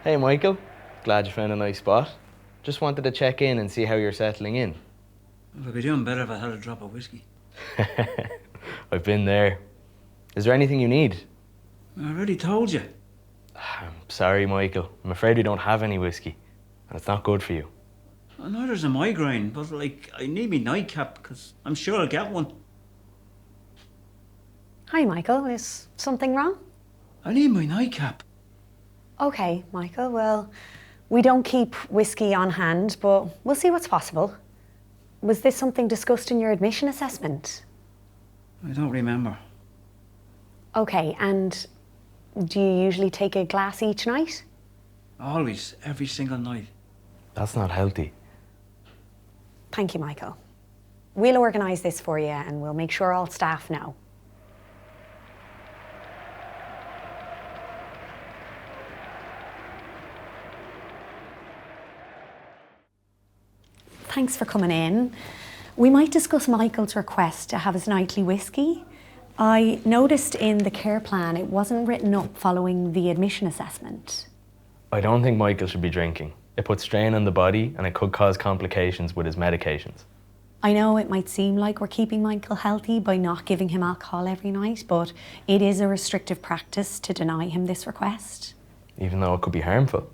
Hey Michael, glad you found a nice spot. Just wanted to check in and see how you're settling in. I'd be doing better if I had a drop of whiskey. I've been there. Is there anything you need? I already told you. I'm sorry Michael, I'm afraid we don't have any whiskey. And it's not good for you. I know there's a migraine, but I need me nightcap because I'm sure I'll get one. Hi, Michael. Is something wrong? I need my nightcap. Okay, Michael. Well, we don't keep whiskey on hand, but we'll see what's possible. Was this something discussed in your admission assessment? I don't remember. Okay, and do you usually take a glass each night? Always, every single night. That's not healthy. Thank you, Michael. We'll organise this for you and we'll make sure all staff know. Thanks for coming in. We might discuss Michael's request to have his nightly whiskey. I noticed in the care plan it wasn't written up following the admission assessment. I don't think Michael should be drinking. It puts strain on the body and it could cause complications with his medications. I know it might seem like we're keeping Michael healthy by not giving him alcohol every night, but it is a restrictive practice to deny him this request. Even though it could be harmful.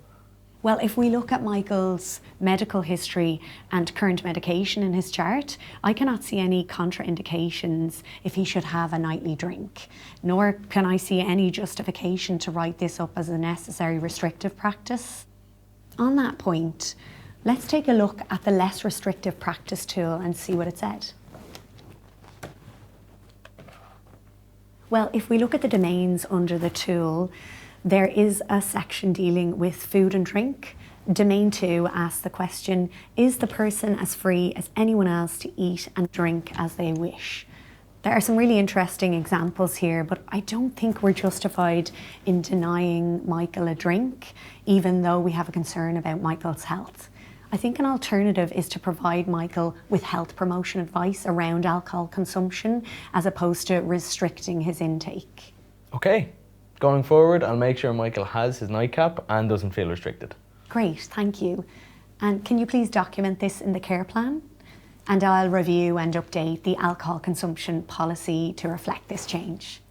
Well, if we look at Michael's medical history and current medication in his chart, I cannot see any contraindications if he should have a nightly drink, nor can I see any justification to write this up as a necessary restrictive practice. On that point, let's take a look at the less restrictive practice tool and see what it said. Well, if we look at the domains under the tool, there is a section dealing with food and drink. Domain 2 asks the question, is the person as free as anyone else to eat and drink as they wish? There are some really interesting examples here, but I don't think we're justified in denying Michael a drink, even though we have a concern about Michael's health. I think an alternative is to provide Michael with health promotion advice around alcohol consumption, as opposed to restricting his intake. Okay. Going forward, I'll make sure Michael has his nightcap and doesn't feel restricted. Great, thank you. And can you please document this in the care plan? And I'll review and update the alcohol consumption policy to reflect this change.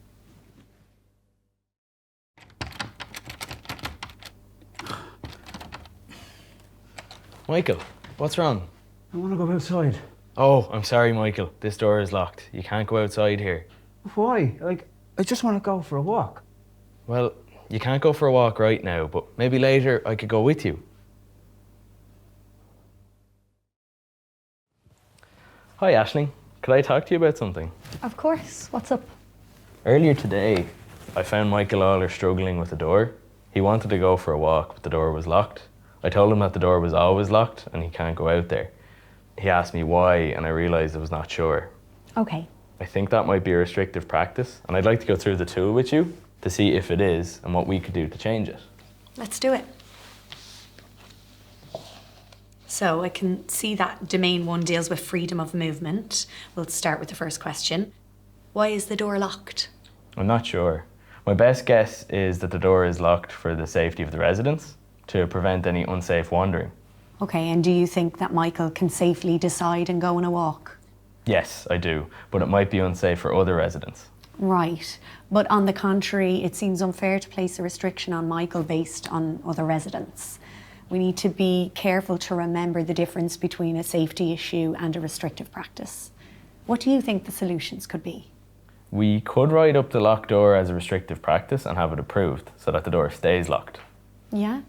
Michael, what's wrong? I want to go outside. Oh, I'm sorry Michael, this door is locked. You can't go outside here. Why? I just want to go for a walk. Well, you can't go for a walk right now, but maybe later I could go with you. Hi Aisling, could I talk to you about something? Of course, what's up? Earlier today, I found Michael Aller struggling with the door. He wanted to go for a walk, but the door was locked. I told him that the door was always locked and he can't go out there. He asked me why and I realised I was not sure. Okay. I think that might be a restrictive practice and I'd like to go through the tool with you to see if it is and what we could do to change it. Let's do it. So I can see that domain 1 deals with freedom of movement. We'll start with the first question. Why is the door locked? I'm not sure. My best guess is that the door is locked for the safety of the residents to prevent any unsafe wandering. Okay, and do you think that Michael can safely decide and go on a walk? Yes, I do, but it might be unsafe for other residents. Right, but on the contrary, it seems unfair to place a restriction on Michael based on other residents. We need to be careful to remember the difference between a safety issue and a restrictive practice. What do you think the solutions could be? We could write up the locked door as a restrictive practice and have it approved so that the door stays locked. Yeah?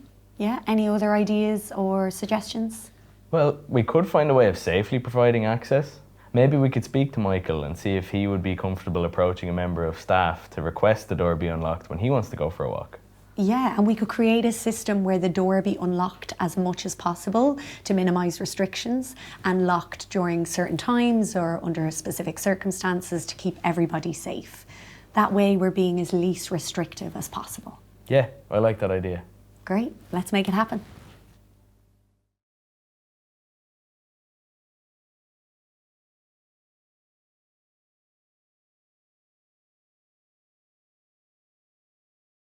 Any other ideas or suggestions? Well, we could find a way of safely providing access. Maybe we could speak to Michael and see if he would be comfortable approaching a member of staff to request the door be unlocked when he wants to go for a walk. Yeah, and we could create a system where the door be unlocked as much as possible to minimise restrictions and locked during certain times or under specific circumstances to keep everybody safe. That way we're being as least restrictive as possible. Yeah, I like that idea. Great, let's make it happen.